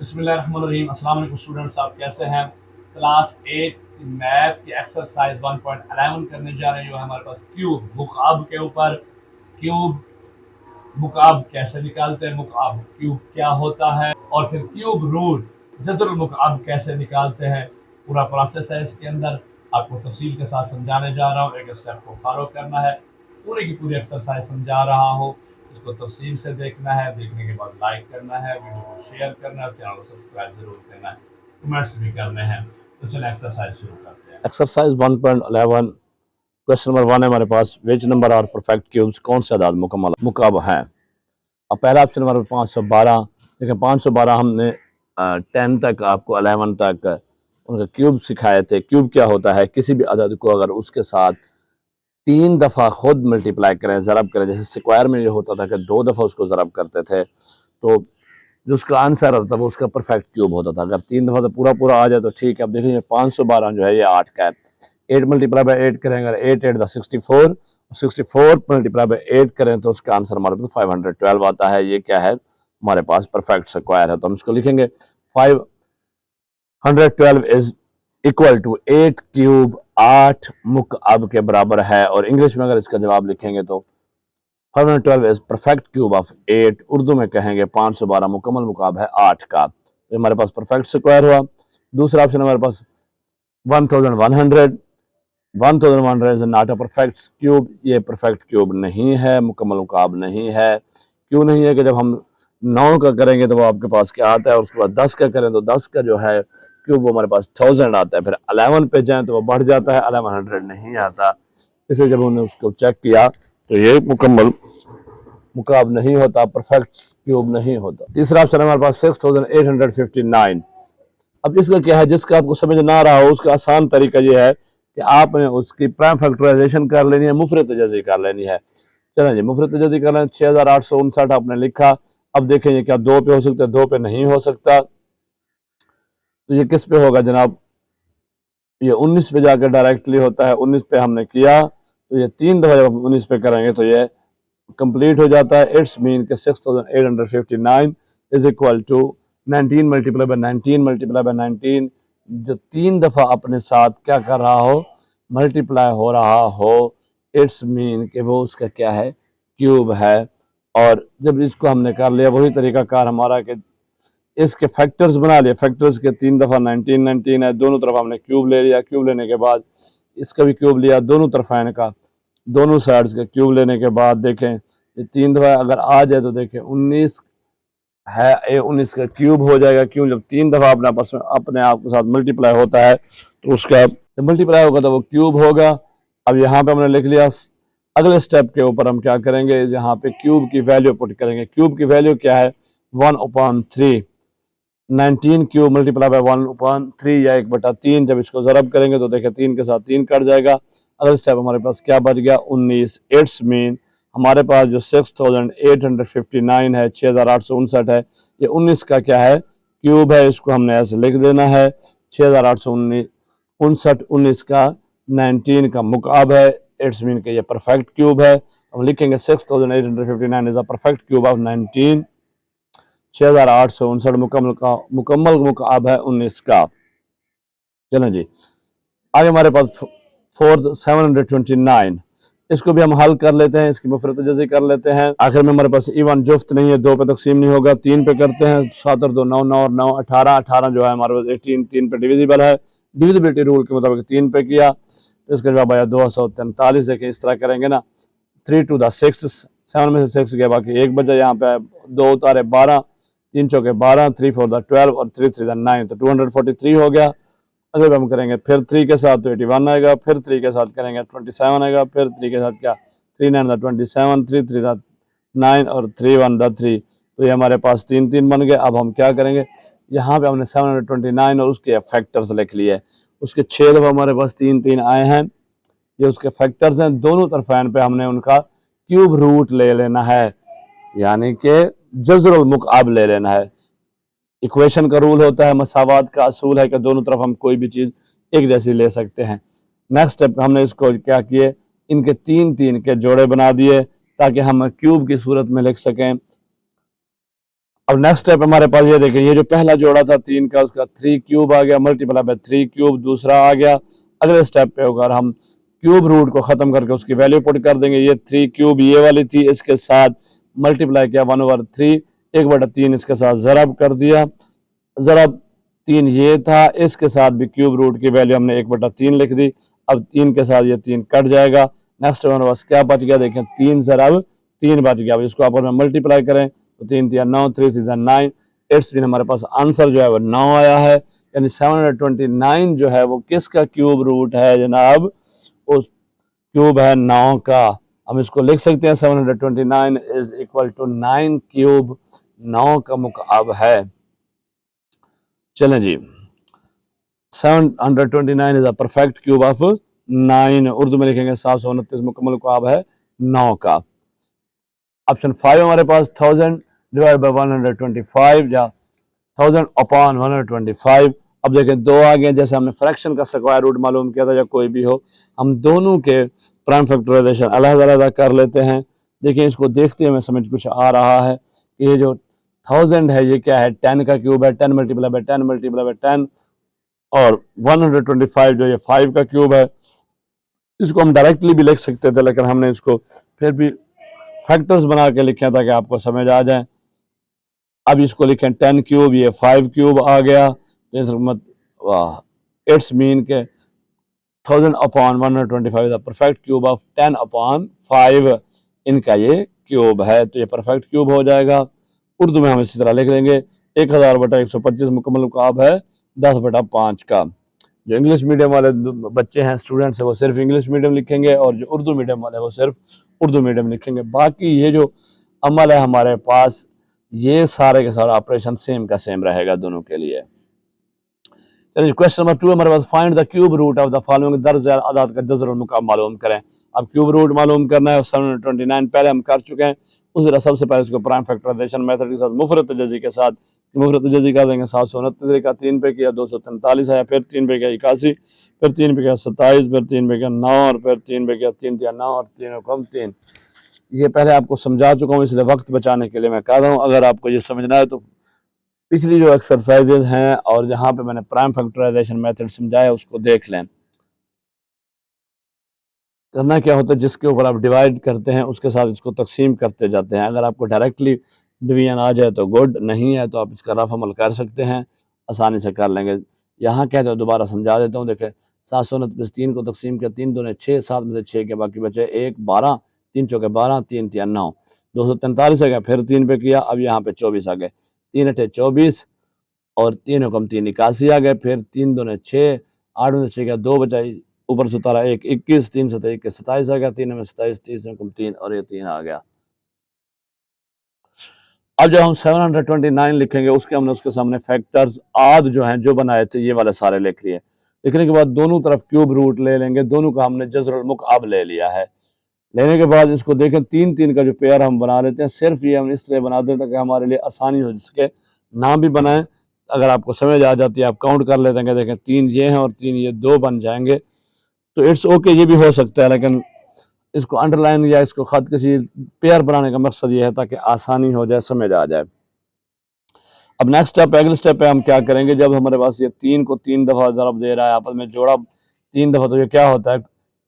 बिस्मिल्लाहिर्रहमानिर्रहीम। अस्सलाम वालेकुम स्टूडेंट्स, आप कैसे हैं? क्लास 8 की मैथ की एक्सरसाइज 1.11 करने जा रहे हैं। जो है हमारे पास क्यूब मुकाब के ऊपर। क्यूब मुकाब कैसे निकालते हैं, मुकाब क्यूब क्या होता है, और फिर क्यूब रूट जज़र मुकाब कैसे निकालते हैं। पूरा प्रोसेस है इसके अंदर, आपको तफसील के साथ समझाने जा रहा हूँ। एक स्टेप को फॉलो करना है, पूरी की पूरी एक्सरसाइज समझा रहा हूँ। इसको तफसील से देखना है, देखने के बाद लाइक करना है, वीडियो को शेयर करना है, चैनल को सब्सक्राइब जरूर करना है, कमेंट्स भी करने हैं। तो चलिए एक्सरसाइज शुरू करते हैं। एक्सरसाइज 1.11 क्वेश्चन नंबर 1 है हमारे पास। Which number are perfect cubes, कौन से अदाद मुकम्मल मुकाब हैं। अब पहला ऑप्शन हमारे 512। देखिए 512 हमने 10 तक आपको 11 तक उनका क्यूब सिखाए थे। क्यूब क्या होता है, किसी भी अदद को अगर उसके साथ 3 दफ़ा खुद मल्टीप्लाई करें, ज़रब करें। जैसे स्क्वायर में ये होता था कि 2 दफ़ा उसको ज़रब करते थे, तो जो उसका आंसर आता था वो उसका परफेक्ट क्यूब होता था। अगर 3 दफ़ा तो पूरा पूरा आ जाए तो ठीक है। अब देखिए 512 जो है ये 8 का है। 8 मल्टीप्लाई बाई 8 करेंगे, 8 8 द 64, 64 मल्टीप्लाई बाई 8 करें तो उसका आंसर हमारे पास 512 आता है। ये क्या है, हमारे पास परफेक्ट स्क्वायर है। तो हम इसको लिखेंगे 512 इज इक्वल टू 8 क्यूब 8 मुकअब के बराबर है। और इंग्लिश में अगर इसका जवाब लिखेंगे तो 512 is perfect cube of 8। Urdu में कहेंगे 512 मुकम्मल मुकाब है 8 का। तो हमारे पास परफेक्ट स्क्वायर हुआ। दूसरा ऑप्शन हमारे पास 1100। 1100 is not a perfect cube. ये परफेक्ट क्यूब नहीं है, मुकम्मल मुकाब नहीं है। क्यों नहीं है कि जब हम 9 का करेंगे तो वो आपके पास क्या आता है, और उसके बाद 10 का करें तो 10 का जो है क्यूब वो हमारे पास 1000 आता है। फिर 11 पे जाएं तो वो बढ़ जाता है, 1100 नहीं आता। इसलिए जब उन्होंने उसको चेक किया तो ये मुकम्मल मुकाब नहीं होता, परफेक्ट क्यूब नहीं होता। तीसरा ऑप्शन हमारे पास 6859। अब इसका क्या है, जिसका आपको समझ ना आ रहा हो उसका आसान तरीका ये है कि आपने उसकी प्राइम फैक्टराइजेशन कर लेनी है, मुफरत तजाज़ी कर लेनी है। चलें जी, मुफरत तजाज़ी कर लें। 6859 आपने लिखा। अब देखें ये क्या 2 पे हो सकता है, 2 पे नहीं हो सकता। तो ये किस पे होगा जनाब, ये 19 पे जाकर डायरेक्टली होता है। 19 पे हमने किया तो ये 3 दफ़ा जब 19 पे करेंगे तो ये कंप्लीट हो जाता है। इट्स मीन के 6859 is equal to 19 multiply by 19 multiply by 19। जो 3 दफ़ा अपने साथ क्या कर रहा हो, मल्टीप्लाई हो रहा हो, इट्स मीन कि वो उसका क्या है, क्यूब है। और जब इसको हमने कर लिया, वही तरीका कार हमारा कि इसके फैक्टर्स बना लिए। फैक्टर्स के 3 दफ़ा 19 19 है, दोनों तरफ हमने क्यूब ले लिया। क्यूब लेने के बाद इसका भी क्यूब लिया, दोनों तरफ का दोनों साइड्स के क्यूब लेने के बाद देखें ये 3 दफ़ा अगर आ जाए तो देखें 19 है, ये 19 का क्यूब हो जाएगा। क्यों, जब 3 दफ़ा अपने आप के साथ मल्टीप्लाई होता है तो उसका जब मल्टीप्लाई होगा तो वो क्यूब होगा। अब यहाँ पे हमने लिख लिया। अगले स्टेप के ऊपर हम क्या करेंगे, यहाँ पे क्यूब की वैल्यू पुट करेंगे। क्यूब की वैल्यू क्या है, 1/3। 19 क्यूब मल्टीप्लाई बाय 1/3 या 1/3। जब इसको ज़रब करेंगे तो देखें 3 के साथ 3 कट जाएगा। अगला स्टेप हमारे पास क्या बच गया, 19। इट्स मीन हमारे पास जो 6859 है, 6859 है, ये 19 का क्या है, क्यूब है। इसको हमने ऐसे लिख देना है 6859 19 का 19 का मुकाब है। इट्स मीन के ये परफेक्ट क्यूब है। हम लिखेंगे 6859 is a perfect cube of 19। 6859 मुकम्मल मुकाब है 19 का। चलें जी, आगे हमारे पास 4729। इसको भी हम हल कर लेते हैं, इसकी मुफरत जैसे कर लेते हैं। आखिर में हमारे पास इवन जुफ्त नहीं है, 2 पे तकसीम नहीं होगा, 3 पे करते हैं। 7 और 2 9 9 और 9 18 18 जो है हमारे पास 18 3 पे डिविजिबल है। डिविजिबिलिटी रूल के मुताबिक 3 पे किया तो इसका जवाब आया 243। देखें इस तरह करेंगे ना, 3 to the 6, 7 में से 6 गया, बाकी 1 बचा। यहाँ पे 2 उतारे 12, 3 चौके 12, 3 4 द 12 और 3 3 द 9, तो 243 हो गया। अगर हम करेंगे फिर 3 के साथ तो 81 आएगा, फिर 3 के साथ करेंगे 27 आएगा, फिर 3 के साथ क्या 3 9 द 27, 3 3 द 9 और 3 1 द 3। तो ये हमारे पास 3 3 बन गए। अब हम क्या करेंगे, यहाँ पे हमने 729 और उसके फैक्टर्स लिख लिए। उसके 6 दफ़ा हमारे पास 3 3 आए हैं, ये उसके फैक्टर्स हैं। दोनों तरफैन पे हमने उनका क्यूब रूट ले लेना है, यानी कि जज़रुल मुकाब ले लेना है। इक्वेशन का रूल होता है, मसावात का असूल है कि दोनों तरफ हम कोई भी चीज़ एक जैसी ले सकते हैं। नेक्स्ट स्टेप हमने इसको क्या किए, इनके 3 3 के जोड़े बना दिए ताकि हम क्यूब की सूरत में लिख सकें। अब नेक्स्ट स्टेप हमारे पास ये देखें, ये जो पहला जोड़ा था 3 का उसका 3 क्यूब आ गया, मल्टीप्लाई बाय 3 क्यूब दूसरा आ गया। अगले स्टेप पे होगा हम क्यूब रूट को खत्म करके उसकी वैल्यू पुट कर देंगे। ये 3 क्यूब ये वाली थी, इसके साथ मल्टीप्लाई किया 1/3, 1/3 इसके साथ ज़रब कर दिया, ज़रब 3 ये था, इसके साथ भी क्यूब रूट की वैल्यू हमने 1/3 लिख दी। अब 3 के साथ ये 3 कट जाएगा। नेक्स्ट हमारे पास क्या बच गया, देखें 3 ज़रब 3 बच गया। अब इसको आप मल्टीप्लाई करें तो 3 3 9, 3 3 9, इट्स मीन हमारे पास आंसर जो है वो 9 आया है। यानी 729 जो है वो किसका क्यूब रूट है जनाब, उस क्यूब है 9 का। हम इसको लिख सकते हैं 729 इज इक्वल टू 9 क्यूब, 9 का मुकाब है। चलें जी, 729 is a perfect cube of 9, Urdu में लिखेंगे 729 मुकम्मल मुकाब है 9 का। ऑप्शन 5 हमारे पास 1000 डिवाइड बाय 125 या 1000 अपॉन 125। अब देखें दो आ गए, जैसे हमने फ्रैक्शन का स्क्वायर रूट मालूम किया था या कोई भी हो, हम दोनों के प्राइम फैक्टराइजेशन अलग-अलग कर लेते हैं। देखिए इसको देखते हुए हमें समझ कुछ आ रहा है कि ये जो 1000 है ये क्या है, 10 का क्यूब है, 10 मल्टीप्लाई बाय 10 मल्टीप्लाई बाय 10, और 125 जो ये 5 का क्यूब है। इसको हम डायरेक्टली भी लिख सकते थे, लेकिन हमने इसको फिर भी फैक्टर्स बना के लिखा ताकि आपको समझ आ जाए। अब इसको लिखें 10 क्यूब, ये 5 क्यूब आ गया, इट्स मीन के 1000 upon 125 the perfect cube of 10 upon 5, इनका ये क्यूब है, तो ये परफेक्ट क्यूब हो जाएगा। उर्दू में हम इसी तरह लिख देंगे 1000/125 मुकम्मल मुकाब है 10/5 का। जो इंग्लिश मीडियम वाले बच्चे हैं, स्टूडेंट्स हैं, वो सिर्फ इंग्लिश मीडियम लिखेंगे, और जो उर्दू मीडियम वाले वो सिर्फ उर्दू मीडियम लिखेंगे। बाकी ये जो अमल है हमारे पास, ये सारे के सारे ऑपरेशन सेम का सेम रहेगा दोनों के लिए। चलिए क्वेश्चन नंबर 2 हमारे पास, find the cube root of the following, दर्ज आदाद का जज़र और मुकाब मालूम करें। अब क्यूब रूट मालूम करना है, 729 पहले हम कर चुके हैं। उसी तरह सबसे पहले इसको प्राइम फैक्टराइजेशन मेथड के साथ मुफरत तजज़ी के साथ मुफरत तजज़ी कर देंगे। 729 का 3 पे किया 243 आया, फिर 3 पे किया 81, फिर 3 पे किया 27, फिर 3 पे किया 9, और फिर 3 पे किया 3 9 और 3 कम 3। ये पहले आपको समझा चुका हूँ, इसलिए वक्त बचाने के लिए मैं कह रहा हूँ। अगर आपको ये समझना है तो पिछली जो एक्सरसाइजेज हैं और जहाँ पे मैंने प्राइम फैक्टराइजेशन मेथड समझाया उसको देख लें। करना क्या होता है, जिसके ऊपर आप डिवाइड करते हैं उसके साथ इसको तकसीम करते जाते हैं। अगर आपको डायरेक्टली डिवीजन आ जाए तो गुड, नहीं है तो आप इसका रफ अमल कर सकते हैं, आसानी से कर लेंगे। यहाँ कहते हैं, दोबारा समझा देता हूँ। देखें 729 3 को तकसीम किया, 3 दूने 6, 7 में से 6 के बाकी बचे 1 12, 3 चौके 12, 3 3 9, 243 आ गया, फिर 3 पे किया, अब यहाँ पे 24 आ गए, 3 8 24, और 3 हुकम 3 81 आ गए, फिर 3 दूने 6, 8 में से 6 गया 2 बचा, ऊपर से उतारा 1 21, 3 7 21 27 आ गया, 3 में 27, 30 हुकम 3, और ये 3 आ गया। अब जब हम 729 लिखेंगे उसके हमने उसके सामने फैक्टर्स आद जो हैं जो बनाए थे ये वाले सारे लिख लिए। लिखने के बाद दोनों तरफ क्यूब रूट ले लेंगे, दोनों का हमने जज़र मुकअब ले लिया है। लेने के बाद इसको देखें 3 3 का जो पेयर हम बना लेते हैं, सिर्फ ये हम इस तरह बना देते हैं ताकि हमारे लिए आसानी हो सके, ना भी बनाएं। अगर आपको समझ आ जाती है आप काउंट कर लेते हैं, देखें 3 ये हैं और 3 ये 2 बन जाएंगे, तो इट्स ओके, ये भी हो सकता है। लेकिन इसको अंडरलाइन या इसको खत किसी पेयर बनाने का मकसद ये है ताकि आसानी हो जाए, समझ आ जाए। अब नेक्स्ट स्टेप, अगले स्टेप पे हम क्या करेंगे, जब हमारे पास ये 3 को 3 दफ़ा ज़रब दे रहा है, आपस में जोड़ा 3 दफ़ा, तो ये क्या होता है,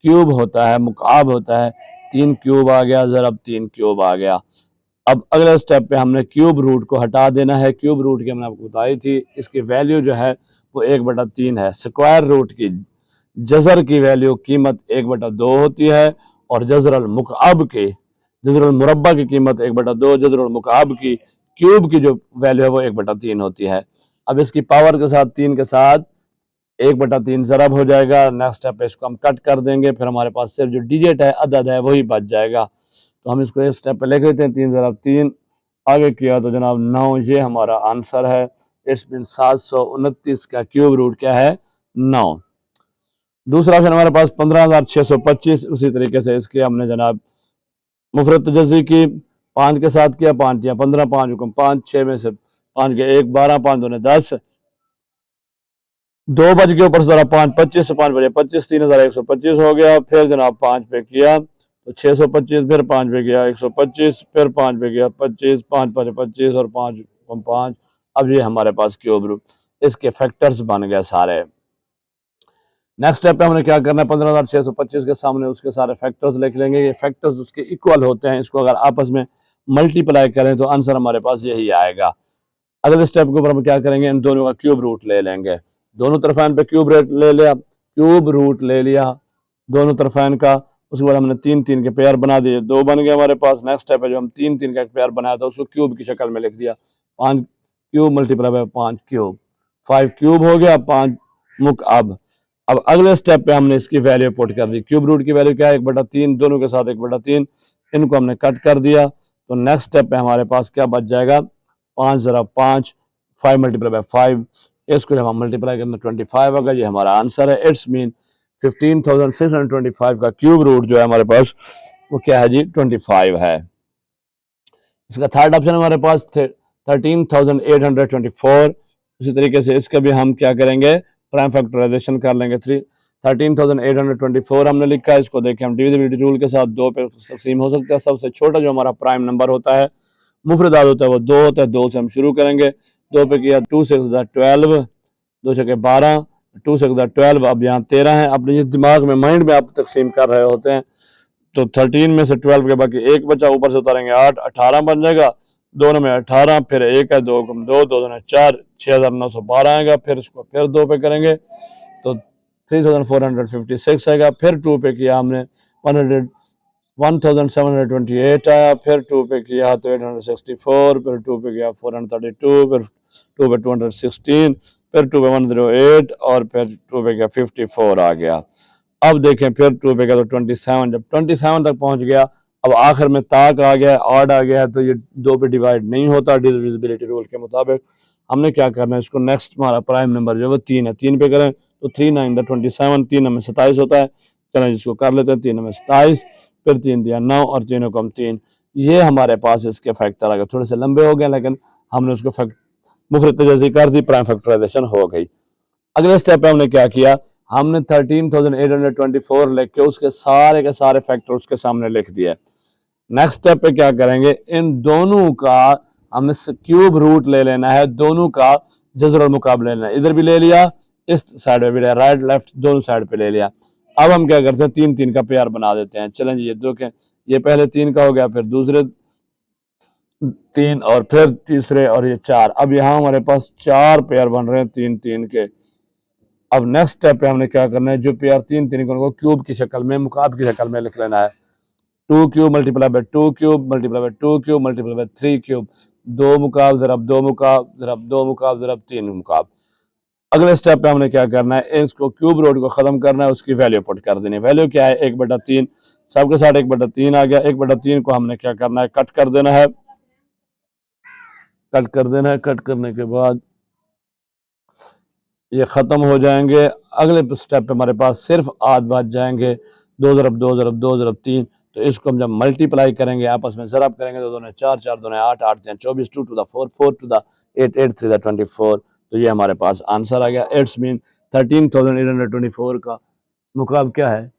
क्यूब होता है, मुकाब होता है। 3 क्यूब आ गया, ज़रब 3 क्यूब आ गया। अब अगले स्टेप पे हमने क्यूब रूट को हटा देना है। क्यूब रूट की हमने आपको बताई थी, इसकी वैल्यू जो है वो 1/3 है। स्क्वायर रूट की जज़र की वैल्यू कीमत 1/2 होती है, और जज़र मुकअब की, जज़र मुरब्बा की कीमत 1/2, जज़र मुकअब की क्यूब की जो वैल्यू है वो 1/3 होती है। अब इसकी पावर के साथ 3 के साथ 1/3 ज़रब हो जाएगा। नेक्स्ट स्टेप पे इसको हम कट कर देंगे, फिर हमारे पास सिर्फ जो डिजिट है, अदद है, वही बच जाएगा। तो हम इसको इस स्टेप पे लिख लेते हैं, 3 ज़रब 3 आगे किया तो जनाब 9, ये हमारा आंसर है। इट्स मीन 729 का क्यूब रूट क्या है, 9। दूसरा ऑप्शन हमारे पास 15,625, उसी तरीके से इसके हमने जनाब मुफरत तजज़ी की, 5 के साथ किया, 5 या 15, 5 हुक्म 5, 6 में से 5 के 1 12, 5 दूने 10, 2 बज के ऊपर से जरा 5 25, 5 बजे 25, 3125 हो गया। फिर जनाब 5 पे किया तो 625, फिर 5 पे गया 125, फिर 5 पे गया 25, 5 5 25 और 5 5.5। अब ये हमारे पास क्यूब रूट, इसके फैक्टर्स बन गए सारे। नेक्स्ट स्टेप पे हमने क्या करना है, 15,625 के सामने उसके सारे फैक्टर्स लिख लेंगे। ये फैक्टर्स उसके इक्वल होते हैं, इसको अगर आपस में मल्टीप्लाई करें तो आंसर हमारे पास यही आएगा। अगले स्टेप के ऊपर हम क्या करेंगे, इन दोनों का क्यूब रूट ले लेंगे। दोनों तरफान पे क्यूब रूट ले लिया, क्यूब रूट ले लिया दोनों तरफान का। उसके बाद हमने 3 3 के पेयर बना दिए, 2 बन गए हमारे पास। नेक्स्ट स्टेप है जो हम 3 3 का पेयर बनाया था उसको क्यूब की शक्ल में लिख दिया, 5 cube multiply by 5 cube, 5 cube हो गया, 5 मुकअब। अब अगले स्टेप पे हमने इसकी वैल्यू पुट कर दी। क्यूब रूट की वैल्यू क्या है, 1/3, दोनों के साथ 1/3, इनको हमने कट कर दिया। तो नेक्स्ट स्टेप पे हमारे पास क्या बच जाएगा, 5 ज़रा 5, 5 मल्टीप्लाई बाय 5, इसको जब हम मल्टीप्लाई करना 25 होगा। ये हमारा आंसर है। इट्स मीन 15,625 का क्यूब रूट जो है हमारे पास वो क्या है जी, 25 है। इसका थर्ड ऑप्शन हमारे पास 13,824। उसी तरीके से इसका भी हम क्या करेंगे, प्राइम फैक्टराइजेशन कर लेंगे। 13,824 हमने लिखा है, इसको देखें हम डिविजिबिलिटी रूल के साथ 2 पे तकसीम हो सकता है। सबसे छोटा जो हमारा प्राइम नंबर होता है, मुफरदाद होता है, वो 2 होता है। 2 से हम शुरू करेंगे, 2 पे किया 2 से 12, 2 से 12, 2 से 12, अब यहाँ 13 है। अपने जिस दिमाग में माइंड में आप तकसीम कर रहे होते हैं, तो 13 में से 12 के बाकी एक बचा, ऊपर से उतारेंगे 8, 18 बन जाएगा। दोनों में 18, फिर एक है, 2 कम 2, 2 दूना 4, 6,912 आएगा। फिर इसको फिर 2 पे करेंगे तो 3,456 आएगा। फिर 2 पे किया हमने 1,728 आया। फिर 2 पे किया तो 864, फिर 2 पे किया 432, फिर 2 पे 216, फिर 2 पे 108 और फिर 2 पे किया 54 आ गया। अब देखें फिर 2 पे गया तो 27, जब 27 तक पहुंच गया, अब आखिर में ताक आ गया, ऑड आ गया, तो ये 2 पे डिवाइड नहीं होता डिविजिबिलिटी रूल के मुताबिक। हमने क्या करना है, इसको नेक्स्ट हमारा प्राइम नंबर जो है वो 3 है, 3 पे करें तो 3 9 27, 3 हमें 27 होता है। चलें जिसको कर लेते हैं, 3 हमें 27, फिर 3 दिया 9 और 3 को हम 3। ये हमारे पास इसके फैक्टर आ गए, थोड़े से लंबे हो गए लेकिन हमने उसको मुफरत तजाज़ी कर दी, प्राइम फैक्टराइजेशन हो गई। अगले स्टेप पे हमने क्या किया, हमने 13,824 लिख के उसके सारे के सारे फैक्टर उसके सामने लिख दिए। नेक्स्ट स्टेप पे क्या करेंगे, इन दोनों का हमें क्यूब रूट ले लेना है, दोनों का जज़र और मुकाबला लेना है। इधर भी ले लिया, इस साइड पे भी लिया, राइट लेफ्ट दोनों साइड पे ले लिया। अब हम क्या करते हैं, 3 3 का पेयर बना देते हैं। चलें जी, ये दो के ये पहले 3 का हो गया, फिर दूसरे 3 और फिर तीसरे और ये 4। अब यहाँ हमारे पास 4 पेयर बन रहे हैं 3 3 के। अब नेक्स्ट स्टेप पे हमने क्या करना है, जो पेयर 3 3 को क्यूब की शक्ल में, मुकाब की शक्ल में लिख लेना है। 2 cube multiply by 2 cube multiply by 2 cube multiply by 3 cube, 2 मुकाब ज़रब 2 मुकाब ज़रब 2 मुकाब ज़रब 3 मुकाब। अगले स्टेप पे हमने क्या करना है, इसको क्यूब रूट को ख़त्म करना है, उसकी वैल्यू पुट कर देनी है। वैल्यू क्या है, 1/3, सबके साथ 1/3 आ गया। 1/3 को हमने क्या करना है, कट कर देना है। कट कर देना है, कट करने के बाद ये ख़त्म हो जाएंगे। अगले स्टेप पे हमारे पास सिर्फ आध बच जाएंगे, 2 ज़रब 2 ज़रब 2 ज़रब 3। तो इसको हम जब मल्टीप्लाई करेंगे, आपस में ज़रब करेंगे, तो 2 ने 4, 4 2 ने 8, 8 3 24, 2 to the 4, 4 to the 8, 8 3 the 24। तो ये हमारे पास आंसर आ गया। इट्स मीन 13,824 का मुकाब क्या है,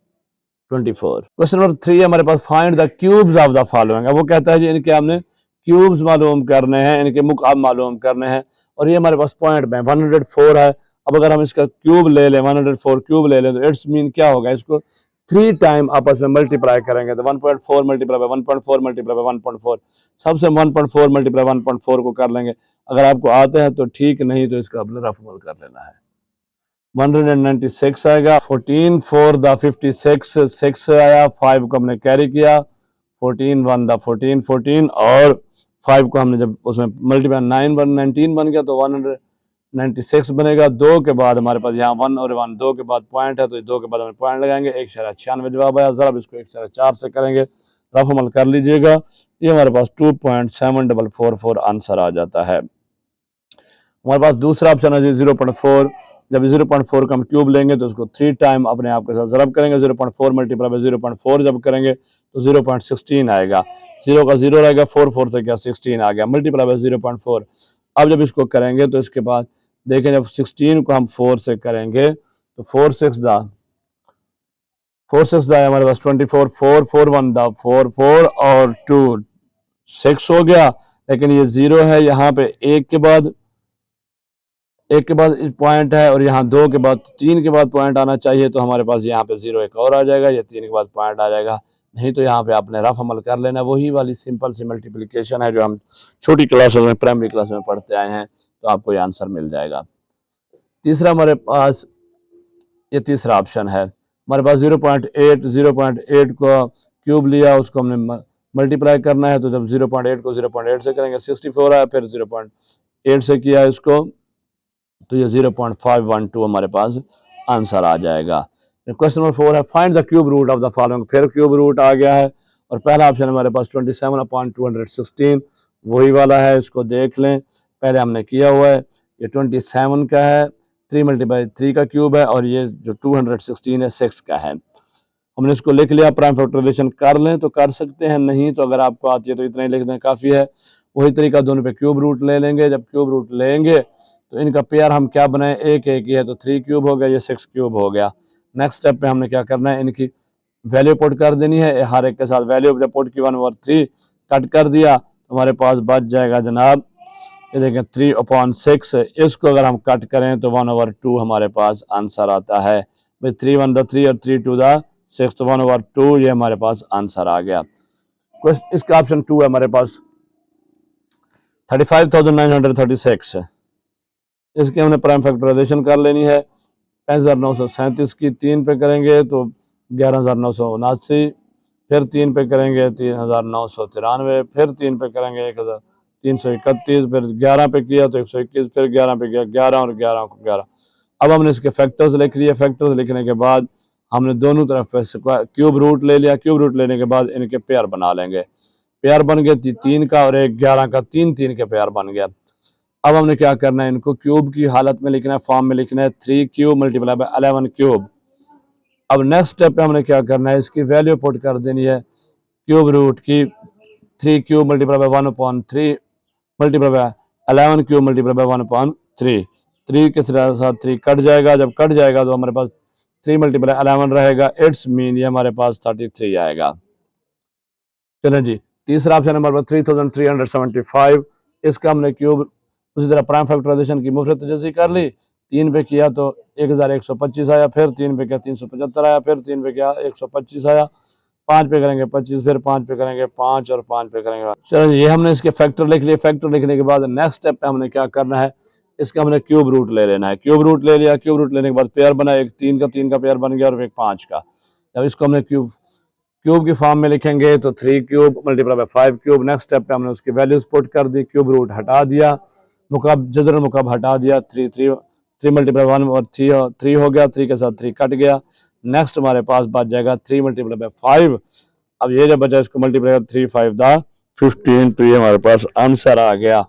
24। क्वेश्चन नंबर 3 है हमारे पास, find the cubes of the following. वो कहता है जी इनके हमने क्यूब्स मालूम करने हैं, इनके मुकाब मालूम करने हैं। और ये हमारे पास पॉइंट में 104 है। अब अगर हम इसका क्यूब ले लें, 104 क्यूब ले लें, तो इट्स मीन क्या होगा, इसको 3 टाइम आपस में मल्टीप्लाई करेंगे तो 1.4 मल्टीप्लाई बाय 1.4 मल्टीप्लाई बाय 1.4, सबसे 1.4 मल्टीप्लाई 1.4 को कर लेंगे। अगर आपको आते हैं तो ठीक, नहीं तो इसका अपना रफ अमल कर लेना है। 196 आएगा, 14 4 द 56, 6 आया, 5 को हमने कैरी किया, 14 1 द 14 14, और 5 को हमने जब उसमें मल्टीप्लाई 9 1 19 बन गया तो 196 बनेगा। 2 के बाद हमारे पास यहाँ 1 और 1 2 के बाद पॉइंट है, तो 2 के बाद हमें पॉइंट लगाएंगे। 196 जवाब आया। जरा इसको 1/4 से करेंगे, रफ अमल कर लीजिएगा। ये हमारे पास 2.7444 आंसर आ जाता है। हमारे पास दूसरा ऑप्शन है 0.4। जब 0.4 का हम क्यूब लेंगे तो उसको 3 टाइम अपने आप के साथ ज़रब करेंगे। 0.4 मल्टीप्लाई बाय 0.4 जब करेंगे तो 0.16 आएगा। 0 का 0 रहेगा, 4 4 से क्या 16 आ गया, मल्टीप्लाई बाय 0.4। अब जब इसको करेंगे तो इसके बाद देखें, जब 16 को हम 4 से करेंगे तो 4 6 दा हमारे पास 24, 4 4 1 दा 4 4 और 2 6 हो गया। लेकिन ये 0 है, यहाँ पे एक के बाद पॉइंट है और यहाँ 2 के बाद 3 के बाद पॉइंट आना चाहिए, तो हमारे पास यहाँ पे 0 एक और आ जाएगा, ये 3 के बाद पॉइंट आ जाएगा। नहीं तो यहाँ पे आपने रफ अमल कर लेना, वही वाली सिंपल सी मल्टीप्लिकेशन है जो हम छोटी क्लासेस में, प्राइमरी क्लास में पढ़ते आए हैं, तो आपको ये आंसर मिल जाएगा। तीसरा हमारे पास ये तीसरा ऑप्शन है, हमारे पास 0.8 को क्यूब लिया, उसको हमने मल्टीप्लाई करना है, तो जब 0.8 को 0.8 से करेंगे 64 आया, फिर 0.8 से किया इसको, तो ये 0.512 हमारे पास आंसर आ जाएगा। क्वेश्चन नंबर 4 है, find the cube root of the following. फिर क्यूब रूट आ गया है और पहला ऑप्शन हमारे पास 27/216 वही वाला है, इसको देख लें, पहले हमने किया हुआ है, ये 27 का है, 3 × 3 का क्यूब है, और ये जो 216 है 6 का है। हमने इसको लिख लिया, प्राइम फैक्टराइजेशन कर लें तो कर सकते हैं, नहीं तो अगर आपको आती है तो इतना ही लिख दें काफ़ी है। वही तरीका, दोनों पे क्यूब रूट ले लेंगे, जब क्यूब रूट लेंगे तो इनका पेयर हम क्या बनाए, एक एक ही है तो 3 क्यूब हो गया, ये 6 क्यूब हो गया। नेक्स्ट स्टेप पे हमने क्या करना है, इनकी वैल्यू पुट कर देनी है, हर एक के साथ वैल्यू जब पुट की 1/3 कट कर दिया, तो हमारे पास बच जाएगा जनाब, ये देखें 3/6, इसको अगर हम कट करें तो 1/2 हमारे पास आंसर आता है। भाई 3 1 द 3 और 3 2 द 6, तो 1/2 ये हमारे पास आंसर आ गया। इसका ऑप्शन 2 है हमारे पास 35,936 है। इसके हमने प्राइम फैक्टराइजेशन कर लेनी है, 65,937 की 3 पे करेंगे तो 11,979, फिर 3 पे करेंगे 3,993, फिर 3 पे करेंगे 1,331, फिर 11 पे किया तो 121, फिर 11 पे किया 11 और 11 को 11। अब हमने इसके फैक्टर्स लिख लिए, फैक्टर्स लिखने के बाद हमने दोनों तरफ क्यूब रूट ले लिया, क्यूब रूट लेने के बाद इनके पेयर बना लेंगे, पेयर बन गए 3 का और 1 11 का, 3 3 के पेयर बन गया। अब हमने क्या करना है, इनको क्यूब की हालत में लिखना है, फॉर्म में लिखना है, 3 क्यूब मल्टीप्लाई बाय 11 क्यूब। अब नेक्स्ट स्टेप पे हमने क्या करना है, इसकी वैल्यू पुट कर देनी है, क्यूब रूट की 3 cube multiply by 1/3 multiply by 11 cube multiply by 1/3, 3 के साथ 3 कट जाएगा, जब कट जाएगा तो हमारे पास 3 × 11 रहेगा, इट्स मीन ये हमारे पास 33 आएगा। चलें जी, तीसरा ऑप्शन नंबर 3375, इसका हमने क्यूब उसी तरह प्राइम फैक्टराइजेशन की मुफ्रत जैसी कर ली, 3 पे किया तो 1125 आया, फिर 3 पे किया 375 आया, फिर 3 पे किया 125 आया, 5 पे करेंगे 25, फिर 5 पे करेंगे 5 और 5 पे करेंगे। चलो ये हमने इसके फैक्टर लिख लिए, फैक्टर लिखने के बाद नेक्स्ट स्टेप पे हमने क्या करना है, इसका हमने क्यूब रूट ले लेना है, क्यूब रूट ले लिया, क्यूब रूट लेने के बाद पेयर बना, एक 3 का पेयर बन गया और एक 5 का। जब इसको हमने क्यूब की फॉर्म में लिखेंगे तो 3 cube multiply by 5 cube. Next step पे हमने उसकी वैल्यूज पुट कर दी, क्यूब रूट हटा दिया, मुकब जजर मुकब हटा दिया, 3 मल्टीप्लाई 1 और 3 हो गया, 3 के साथ 3 कट गया। नेक्स्ट हमारे पास बच जाएगा 3 मल्टीप्लाई बाय 5। अब ये जब बचा इसको मल्टीप्लाई 3 5 द 15, तो ये हमारे पास आंसर आ गया।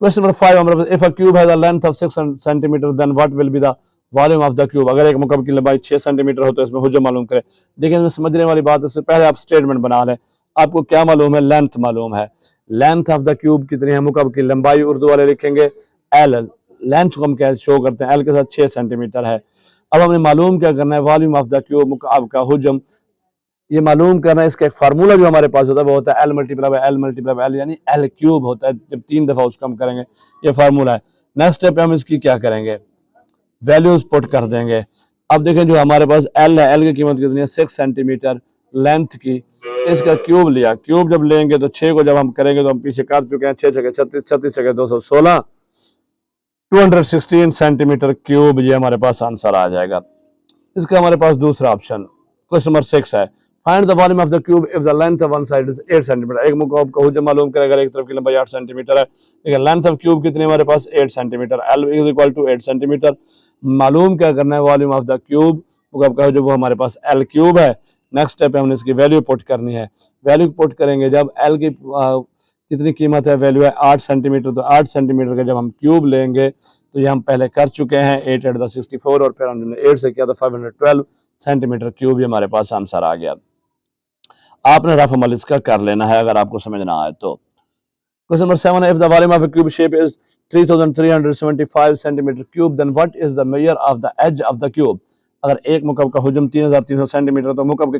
क्वेश्चन नंबर 5 हमारे पास, if a cube has a length of 6 centimetre then what will be the volume of the cube. अगर एक मुकब की लंबाई 6 सेंटीमीटर हो तो इसमें हुज्जम मालूम करें। देखिए इसमें समझने वाली बात है, इससे पहले आप स्टेटमेंट बना लें, आपको क्या मालूम है, लेंथ मालूम है, लेंथ ऑफ द क्यूब कितनी है, मुकब की लंबाई उर्दू वाले लिखेंगे एल, लेंथ को हम क्या शो करते हैं, एल के साथ 6 सेंटीमीटर है। अब हमें मालूम क्या करना है, वॉल्यूम ऑफ द क्यूब, मुकब का हुज्जम, ये मालूम करना है। इसका एक फार्मूला जो हमारे पास होता है वो होता है एल मल्टीप्लाई बाय एल यानी एल क्यूब होता है, जब 3 दफा उसको हम करेंगे, ये फार्मूला है। नेक्स्ट स्टेप पे हम इसकी क्या करेंगे, वैल्यूज पुट कर देंगे। अब देखें जो हमारे पास एल है, एल की कीमत कितनी है, 6 सेंटीमीटर लेंथ की, इसका क्यूब लिया, क्यूब जब लेंगे तो 6 को जब हम करेंगे तो हम पीछे कर चुके हैं, 6 छके 36, 36 छके 216, 216 सेंटीमीटर क्यूब, ये हमारे पास आंसर आ जाएगा। इसका हमारे पास दूसरा ऑप्शन क्वेश्चन नंबर 6 है, find the volume of the cube if the length of one side is 8 centimetre. एक मुकब का हुज्जम मालूम करें, अगर एक तरफ की लंबाई 8 सेंटीमीटर है, देखिए लेंथ ऑफ क्यूब कितनी हमारे पास 8 centimetre, L is equal to 8 centimetre. मालूम क्या करना है, वॉल्यूम ऑफ द क्यूब, मुकब का जो वो हमारे पास एल क्यूब है। नेक्स्ट स्टेप पे हमने इसकी वैल्यू पुट करनी है, वैल्यू पुट करेंगे, जब एल की कितनी कीमत है, वैल्यू है 8 सेंटीमीटर, तो 8 सेंटीमीटर का जब हम क्यूब लेंगे तो ये हम पहले कर चुके हैं, 8 8 64 और फिर हमने 8 से किया तो 512 सेंटीमीटर क्यूब, ये हमारे पास आंसर आ गया। आपने रफ अमल इसका कर लेना है अगर आपको समझ ना आए तो। क्वेश्चन नंबर 7 है, if the volume of a cube shape is 3375 centimetre cube then what is the measure of the edge of the cube. अगर एक मुकब का हुज्म 3300 सेंटीमीटर तो मुकब के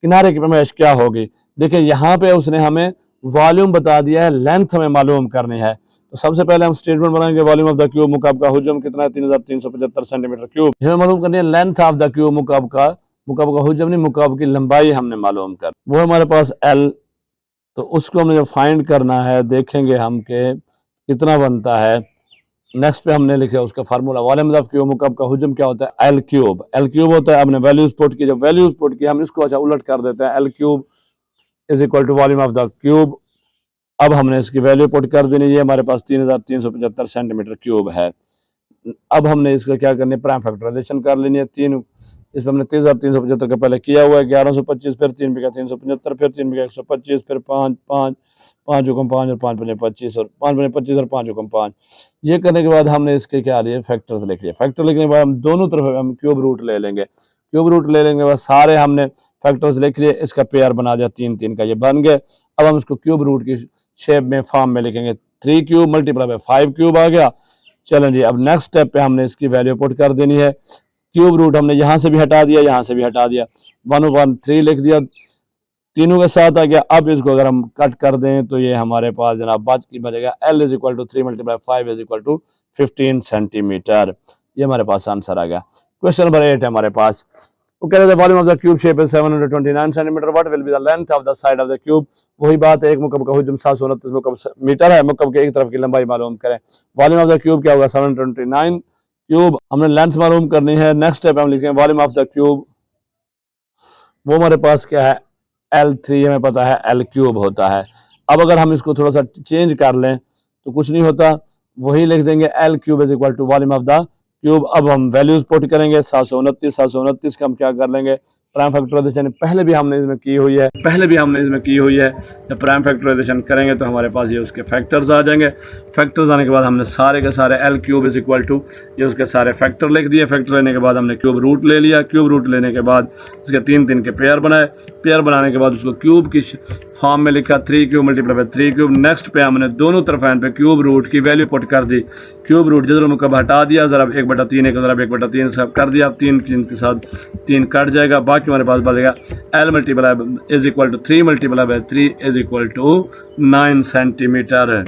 किनारे की पैमाइश क्या होगी। देखिए यहाँ पे उसने हमें वॉल्यूम बता दिया है, लेंथ हमें मालूम करनी है। तो सबसे पहले हम स्टेटमेंट बनाएंगे वॉल्यूम ऑफ द क्यूब मुकाब का हुजम कितना है 3375 सेंटीमीटर क्यूब। हमें मालूम करनी है लेंथ ऑफ द क्यूब मुकाब का हुजम नहीं, मुकाब की लंबाई हमने मालूम कर, वो हमारे पास एल। तो उसको हमें जब फाइंड करना है देखेंगे हम के कितना बनता है। नेक्स्ट पे हमने लिखा उसका फार्मूला वॉल्यूम ऑफ क्यूब मुकाब का हुजम क्या होता है एल क्यूब। एल क्यूब होता है, हमने वैल्यूज पुट की, जब वैल्यूज पुट की हम इसको अच्छा उलट कर देते हैं, L cube is equal to volume of the cube. अब हमने इसकी वैल्यू पुट कर देनी, ये हमारे पास 3375 सेंटीमीटर क्यूब है। अब हमने इसका क्या करनी है, प्राइम फैक्टराइजेशन कर लेनी है। तीन इसमें हमने 3375 का पहले किया हुआ है 1125, फिर 3 का 375, फिर 3 का 125, फिर 5 5 5 हुकम 5 और 5 बने 25 और 5 बने 25 और 5 हुकम 5। ये करने के बाद हमने इसके क्या लिए फैक्टर्स लिख लिए। फैक्टर लिखने के बाद हम दोनों तरफ हम क्यूब रूट ले लेंगे। क्यूब रूट ले लेंगे बाद सारे हमने फैक्टर्स लिख लिए, इसका पेयर बना दिया 3 3 का, ये बन गए। अब हम इसको क्यूब रूट की शेप में फॉर्म में लिखेंगे, 3 क्यूब मल्टीप्लाई बाय 5 क्यूब आ गया। चलें जी, अब नेक्स्ट स्टेप पे हमने इसकी वैल्यू पुट कर देनी है। क्यूब रूट हमने यहाँ से भी हटा दिया, यहाँ से भी हटा दिया, 1/3 लिख दिया, तीनों के साथ आ गया। अब इसको अगर हम कट कर दें तो ये हमारे पास जनाब बचेगा L is equal to 3 multiply 5 is equal to 15 centimetre. ये हमारे पास आंसर आ गया। क्वेश्चन नंबर 8 है हमारे पास, वो कह रहे थे volume of the cube shape is 729 centimetre, what will be the length of the side of the cube. वही बात है, एक मुकब का हुजम 729 मुकब मीटर है, मुकब के एक तरफ की लंबाई मालूम करें। वॉल्यूम ऑफ द क्यूब क्या होगा 729 क्यूब, हमने लेंथ मालूम करनी है। नेक्स्ट स्टेप हम लिखेंगे वॉल्यूम ऑफ द क्यूब, वो हमारे पास क्या है L3, हमें पता है L क्यूब होता है। अब अगर हम इसको थोड़ा सा चेंज कर लें तो कुछ नहीं होता, वही लिख देंगे L cube is equal to volume of the cube. अब हम वैल्यूज पुट करेंगे 729 का हम क्या कर लेंगे प्राइम फैक्टराइजेशन पहले भी हमने इसमें की हुई है, जब प्राइम फैक्टराइजेशन करेंगे तो हमारे पास ये उसके फैक्टर्स आ जाएंगे। फैक्टर्स आने के बाद हमने सारे के सारे L cube is equal to ये उसके सारे फैक्टर लिख दिए। फैक्टर लेने के बाद हमने क्यूब रूट ले लिया। क्यूब रूट लेने के बाद उसके 3 3 के पेयर बनाए। पेयर बनाने के बाद उसको क्यूब की फॉर्म में लिखा 3 cube multiply by 3 cube. Next पे हमने दोनों तरफ एंड पे क्यूब रूट की वैल्यू पुट कर दी। क्यूब रूट जिधर मुकब हटा दिया, जरा 1/3 एक जरा 1/3 सब कर दिया। 3 के साथ 3 कट जाएगा, बाकी हमारे पास बचेगा L multiply is equal to 3 multiply by 3 is equal to 9 centimetre.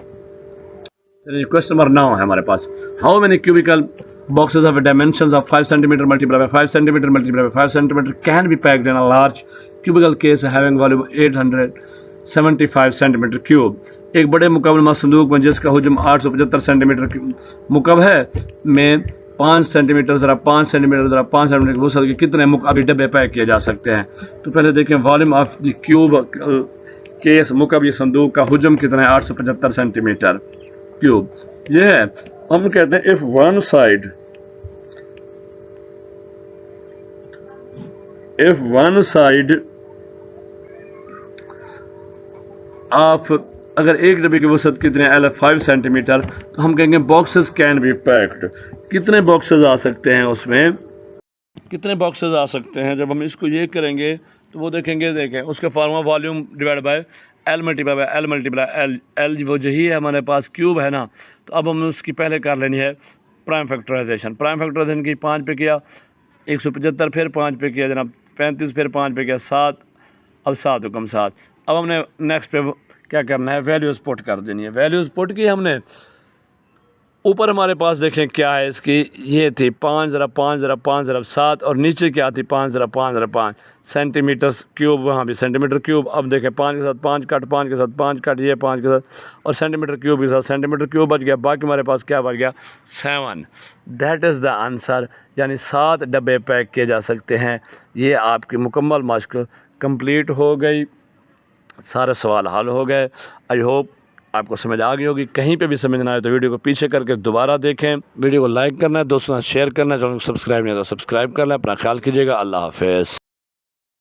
Question number 9 है हमारे पास, how many cubical boxes of dimensions of 5 cm multiplied by 5 cm multiplied by 5 cm can be packed in a large cubical case having volume 875 cm cube। एक बड़े मुकम्मल संदूक में जिसका हुजम 875 centimetre मुकब है में 5 सेंटीमीटर जरा 5 सेंटीमीटर जरा 5 सेंटीमीटर वसत के कितने मुकाबी डब्बे पैक किए जा सकते हैं। तो पहले देखें वॉल्यूम ऑफ द क्यूब केस मुकब ये संदूक का हुजम कितना है 875 सेंटीमीटर क्यूब। ये है, हम कहते हैं इफ वन साइड ऑफ अगर एक डब्बे की वसत कितने L 5 सेंटीमीटर, तो हम कहेंगे बॉक्सेस कैन बी पैक्ड। कितने बॉक्सेस आ सकते हैं, उसमें कितने बॉक्सेस आ सकते हैं। जब हम इसको ये करेंगे तो वो देखें उसका formula volume divide by L multiply L वो यही है हमारे पास क्यूब है ना। तो अब हमें उसकी पहले कर लेनी है प्राइम फैक्टराइजेशन। प्राइम फैक्टराइजेशन की 5 पे किया 175, फिर 5 पे किया जनाब 35, फिर 5 पे किया 7, अब 7 हुकम 7। अब हमने नेक्स्ट पे क्या करना है वैल्यूज़ पुट कर देनी है। वैल्यूज़ पुट की हमने ऊपर हमारे पास देखें क्या है इसकी, ये थी 5 ज़रा 5 ज़रा 5 ज़रा 7 और नीचे क्या थी 5 ज़रा 5 ज़रा 5 सेंटीमीटर क्यूब, वहाँ भी सेंटीमीटर क्यूब। अब देखें 5 के साथ 5 कट, 5 के साथ 5 कट, ये 5 के साथ और सेंटीमीटर क्यूब के साथ सेंटीमीटर क्यूब बच गया। बाकी हमारे पास क्या बच गया 7। दैट इज़ द आंसर, यानी 7 डब्बे पैक किए जा सकते हैं। ये आपकी मुकम्मल मश्क कंप्लीट हो गई, सारे सवाल हल हो गए। आई होप आपको समझ आ गई होगी। कहीं पे भी समझ ना आए तो वीडियो को पीछे करके दोबारा देखें। वीडियो को लाइक करना है, दोस्तों के साथ शेयर करना है, चैनल को सब्सक्राइब नहीं है तो सब्सक्राइब करना है। अपना ख्याल कीजिएगा। अल्लाह हाफ़िज़।